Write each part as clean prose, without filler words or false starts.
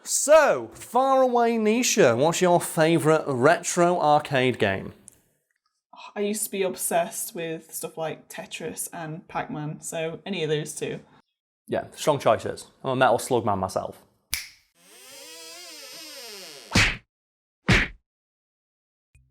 So, far away Nisha, what's your favourite retro arcade game? I used to be obsessed with stuff like Tetris and Pac-Man, so any of those two. Yeah, strong choices. I'm a Metal Slug man myself.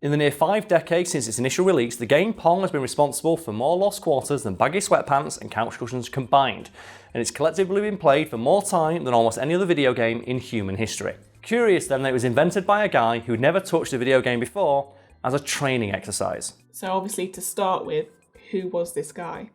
In the near 5 decades since its initial release, the game Pong has been responsible for more lost quarters than baggy sweatpants and couch cushions combined, and it's collectively been played for more time than almost any other video game in human history. Curious then that it was invented by a guy who'd never touched a video game before as a training exercise. So obviously, to start with, who was this guy?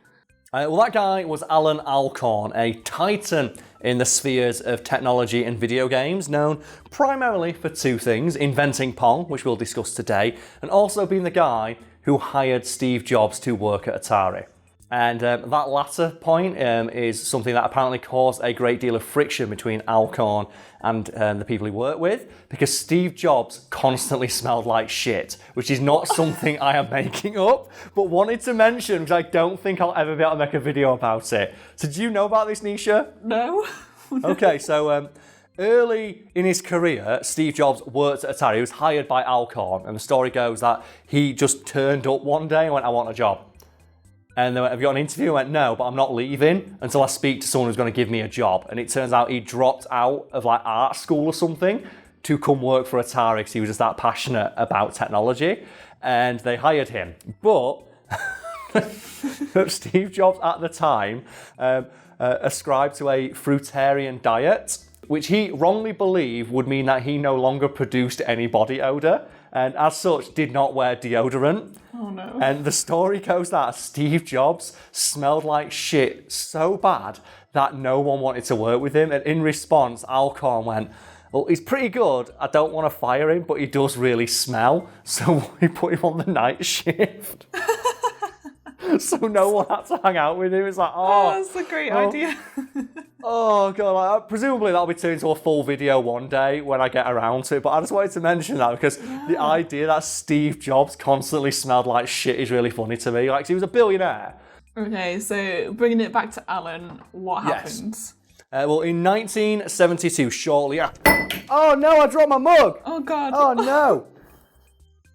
Well, that guy was Allan Alcorn, a titan in the spheres of technology and video games, known primarily for 2 things: inventing Pong, which we'll discuss today, and also being the guy who hired Steve Jobs to work at Atari. And that latter point is something that apparently caused a great deal of friction between Alcorn and the people he worked with, because Steve Jobs constantly smelled like shit, which is not something I am making up, but wanted to mention because I don't think I'll ever be able to make a video about it. So do you know about this, Nisha? No. Okay, so early in his career, Steve Jobs worked at Atari. He was hired by Alcorn, and the story goes that he just turned up one day and went, "I want a job." And they went, "Have you got an interview?" I went, "No, but I'm not leaving until I speak to someone who's going to give me a job." And it turns out he dropped out of like art school or something to come work for Atari because he was just that passionate about technology. And they hired him. But Steve Jobs at the time ascribed to a fruitarian diet, which he wrongly believed would mean that he no longer produced any body odour, and as such did not wear deodorant. Oh no. And the story goes that Steve Jobs smelled like shit so bad that no one wanted to work with him, and in response Alcorn went, "Well, he's pretty good, I don't want to fire him, but he does really smell," so he put him on the night shift. So no one had to hang out with him. It's like, oh, that's a great idea. Oh god, like, presumably that'll be turned into a full video one day when I get around to it, but I just wanted to mention that because the idea that Steve Jobs constantly smelled like shit is really funny to me. Like, 'cause he was a billionaire. Okay, so bringing it back to Allan, what happened? Well, in 1972, shortly after... Oh no, I dropped my mug! Oh god. Oh no!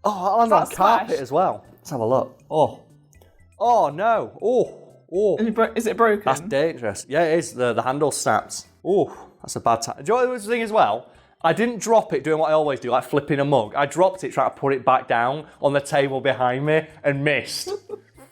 Oh, I landed on carpet smashed? as well. Let's have a look. Oh no! Oh! Is it broken? That's dangerous. Yeah, it is. The handle snaps. Oh, that's a bad time. Do you know what the thing as well? I didn't drop it doing what I always do, like flipping a mug. I dropped it trying to put it back down on the table behind me and missed.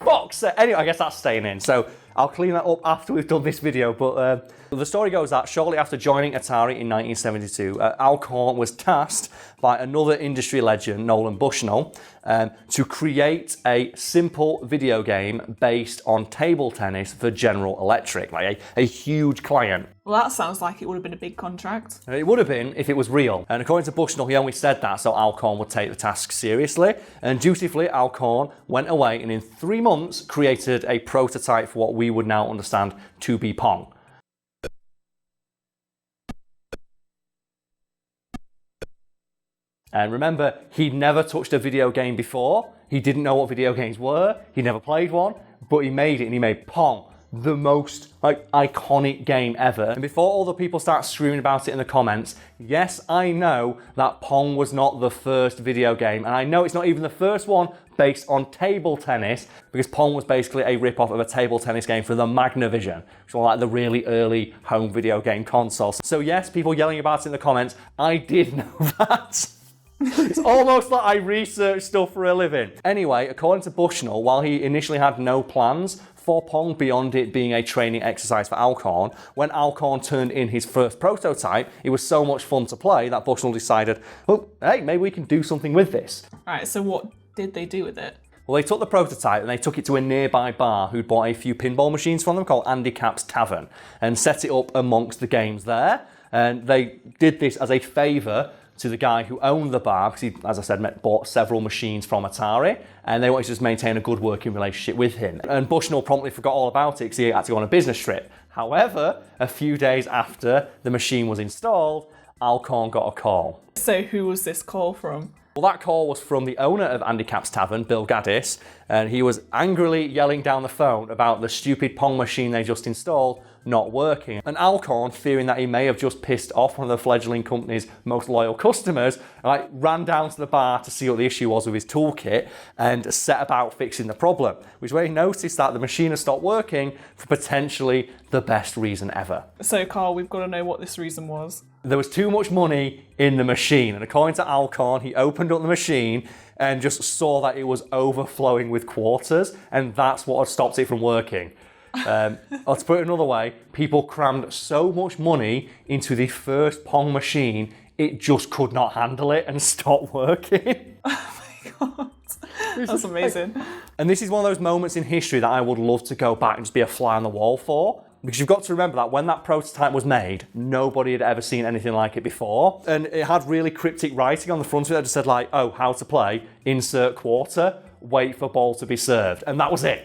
Fuck's sake. Anyway, I guess that's staying in. So I'll clean that up after we've done this video. But the story goes that shortly after joining Atari in 1972, Alcorn was tasked by another industry legend, Nolan Bushnell, to create a simple video game based on table tennis for General Electric, like a huge client. Well, that sounds like it would have been a big contract. It would have been if it was real. And according to Bushnell, he only said that so Alcorn would take the task seriously. And dutifully, Alcorn went away and in 3 months created a prototype for what we would now understand to be Pong. And remember, he'd never touched a video game before. He didn't know what video games were. He never played one, but he made it, and he made Pong, the most iconic game ever. And before all the people start screaming about it in the comments, yes, I know that Pong was not the first video game, and I know it's not even the first one based on table tennis, because Pong was basically a rip-off of a table tennis game for the Magnavox, which was like the really early home video game consoles. So yes, people yelling about it in the comments, I did know that. It's almost like I research stuff for a living. Anyway, according to Bushnell, while he initially had no plans for Pong beyond it being a training exercise for Alcorn, when Alcorn turned in his first prototype, it was so much fun to play that Bushnell decided, well, hey, maybe we can do something with this. Right, so what did they do with it? Well, they took the prototype and they took it to a nearby bar who'd bought a few pinball machines from them called Andy Cap's Tavern and set it up amongst the games there. And they did this as a favour to the guy who owned the bar, because he, as I said, bought several machines from Atari, and they wanted to just maintain a good working relationship with him. And Bushnell promptly forgot all about it because he had to go on a business trip. However, a few days after the machine was installed, Alcorn got a call. So who was this call from? Well, that call was from the owner of Andy Cap's Tavern, Bill Gaddis, and he was angrily yelling down the phone about the stupid Pong machine they just installed not working. And Alcorn, fearing that he may have just pissed off one of the fledgling company's most loyal customers, ran down to the bar to see what the issue was with his toolkit and set about fixing the problem, which is where he noticed that the machine had stopped working for potentially the best reason ever. So, Karl, we've got to know what this reason was. There was too much money in the machine, and according to Alcorn, he opened up the machine and just saw that it was overflowing with quarters, and that's what had stopped it from working. Or to put it another way, people crammed so much money into the first Pong machine, it just could not handle it and stopped working. Oh my god, that's amazing. And this is one of those moments in history that I would love to go back and just be a fly on the wall for. Because you've got to remember that when that prototype was made, nobody had ever seen anything like it before. And it had really cryptic writing on the front of it that just said oh, how to play, insert quarter, wait for ball to be served. And that was it.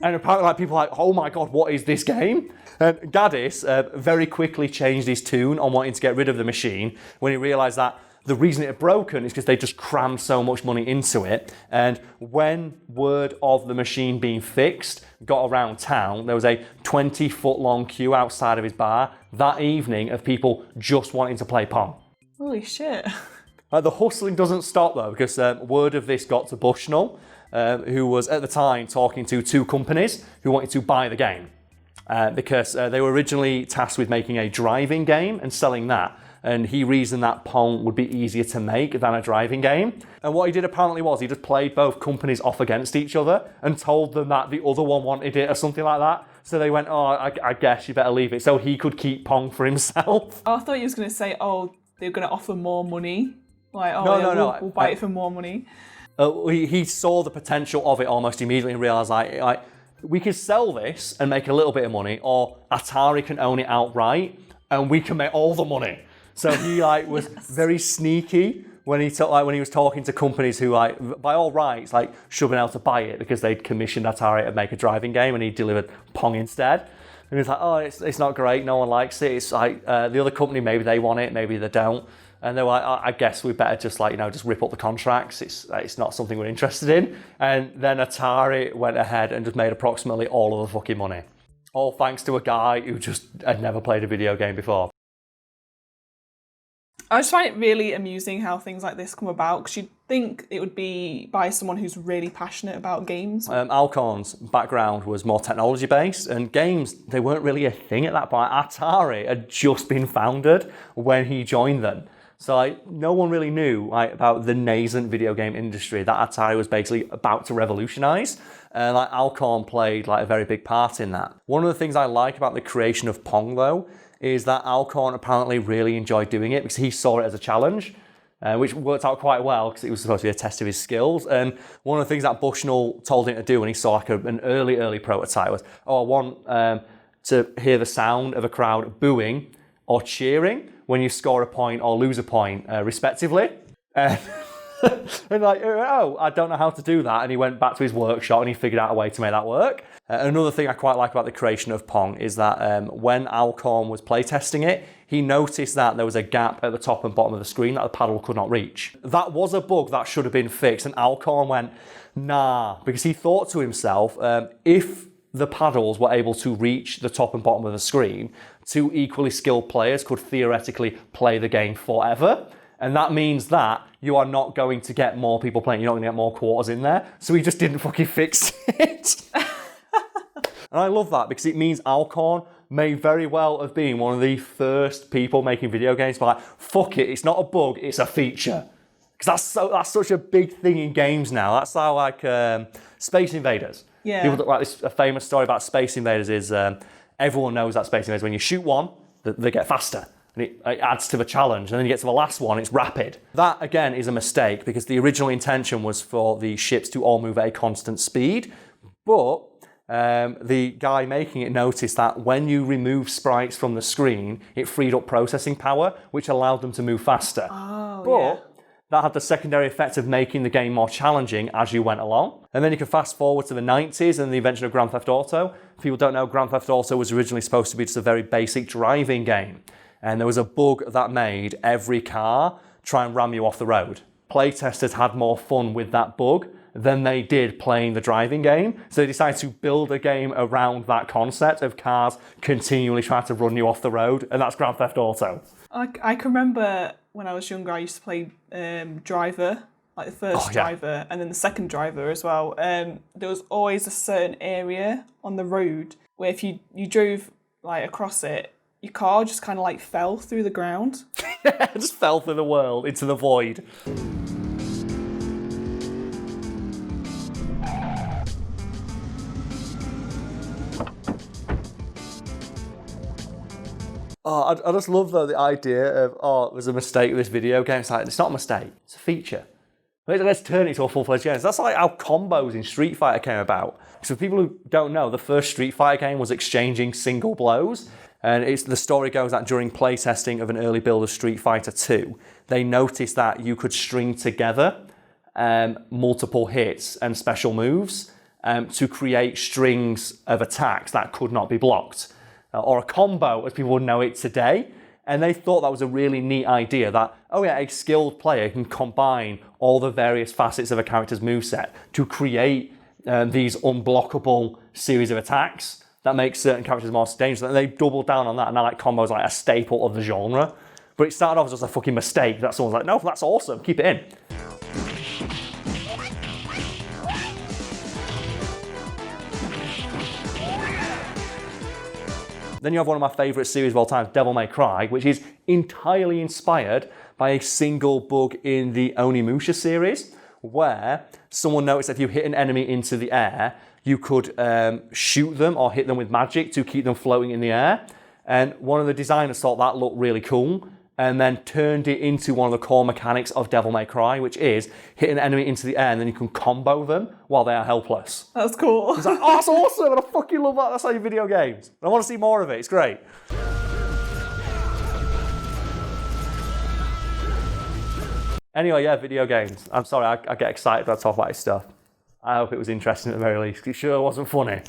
And apparently people were like, oh my god, what is this game? And Gaddis very quickly changed his tune on wanting to get rid of the machine when he realised that the reason it had broken is because they just crammed so much money into it. And when word of the machine being fixed got around town, there was a 20-foot long queue outside of his bar that evening of people just wanting to play Pong. Holy shit. The hustling doesn't stop though, because word of this got to Bushnell, who was at the time talking to two companies who wanted to buy the game. Because they were originally tasked with making a driving game and selling that. And he reasoned that Pong would be easier to make than a driving game. And what he did apparently was he just played both companies off against each other and told them that the other one wanted it or something like that. So they went, oh, I guess you better leave it, so he could keep Pong for himself. Oh, I thought you was going to say, oh, they're going to offer more money. Like, oh, No. We'll buy it for more money. He saw the potential of it almost immediately and realised, like, we can sell this and make a little bit of money, or Atari can own it outright and we can make all the money. So he was very sneaky when he was talking to companies who by all rights should have been able to buy it because they'd commissioned Atari to make a driving game and he delivered Pong instead. And he was like, oh, it's not great, no one likes it. It's like the other company, maybe they want it, maybe they don't. And they were like, I guess we better just just rip up the contracts. It's not something we're interested in. And then Atari went ahead and just made approximately all of the fucking money. All thanks to a guy who just had never played a video game before. I just find it really amusing how things like this come about, because you'd think it would be by someone who's really passionate about games. Alcorn's background was more technology based, and games, they weren't really a thing at that point. Atari had just been founded when he joined them. So no one really knew about the nascent video game industry that Atari was basically about to revolutionise. And Alcorn played a very big part in that. One of the things I like about the creation of Pong though is that Alcorn apparently really enjoyed doing it because he saw it as a challenge, which worked out quite well because it was supposed to be a test of his skills. And one of the things that Bushnell told him to do when he saw an early prototype was, I want to hear the sound of a crowd booing or cheering when you score a point or lose a point, respectively. And I don't know how to do that. And he went back to his workshop and he figured out a way to make that work. Another thing I quite like about the creation of Pong is that when Alcorn was playtesting it, he noticed that there was a gap at the top and bottom of the screen that the paddle could not reach. That was a bug that should have been fixed, and Alcorn went, nah, because he thought to himself, if the paddles were able to reach the top and bottom of the screen, two equally skilled players could theoretically play the game forever. And that means that you are not going to get more people playing. You're not going to get more quarters in there. So he just didn't fucking fix it. And I love that because it means Alcorn may very well have been one of the first people making video games. But fuck it, it's not a bug, it's a feature. Because that's such a big thing in games now. That's how Space Invaders. Yeah. People a famous story about Space Invaders is everyone knows that Space Invaders, when you shoot one, they get faster. And it adds to the challenge. And then you get to the last one, it's rapid. That, again, is a mistake because the original intention was for the ships to all move at a constant speed. But the guy making it noticed that when you remove sprites from the screen, it freed up processing power, which allowed them to move faster. Oh, but that had the secondary effect of making the game more challenging as you went along. And then you can fast forward to the 90s and the invention of Grand Theft Auto. If people don't know, Grand Theft Auto was originally supposed to be just a very basic driving game. And there was a bug that made every car try and ram you off the road. playtesters had more fun with that bug than they did playing the driving game. So they decided to build a game around that concept of cars continually trying to run you off the road, and that's Grand Theft Auto. I can remember when I was younger, I used to play Driver, like the first Driver, and then the second Driver as well. There was always a certain area on the road where if you drove like across it, your car just kind of like fell through the ground. Yeah, it just fell through the world into the void. Oh, I just love though the idea of, it was a mistake with this video game. It's like, it's not a mistake, it's a feature. Let's turn it into a full-fledged game. So that's like how combos in Street Fighter came about. So for people who don't know, the first Street Fighter game was exchanging single blows. And the story goes that during playtesting of an early build of Street Fighter 2, they noticed that you could string together multiple hits and special moves to create strings of attacks that could not be blocked. Or a combo, as people would know it today. And they thought that was a really neat idea that, a skilled player can combine all the various facets of a character's moveset to create these unblockable series of attacks that make certain characters more dangerous. And they doubled down on that, and now like combos are like a staple of the genre. But it started off as just a fucking mistake that someone's like, no, that's awesome, keep it in. Then you have one of my favourite series of all time, Devil May Cry, which is entirely inspired by a single bug in the Onimusha series, where someone noticed that if you hit an enemy into the air, you could shoot them or hit them with magic to keep them floating in the air. And one of the designers thought that looked really cool, and then turned it into one of the core mechanics of Devil May Cry, which is hit an enemy into the air and then you can combo them while they are helpless. That's cool. It's like, oh, that's awesome, and I fucking love that. That's how you video games. And I want to see more of it. It's great. Anyway, yeah, video games. I'm sorry, I get excited when I talk about this stuff. I hope it was interesting at the very least, 'cause it sure wasn't funny.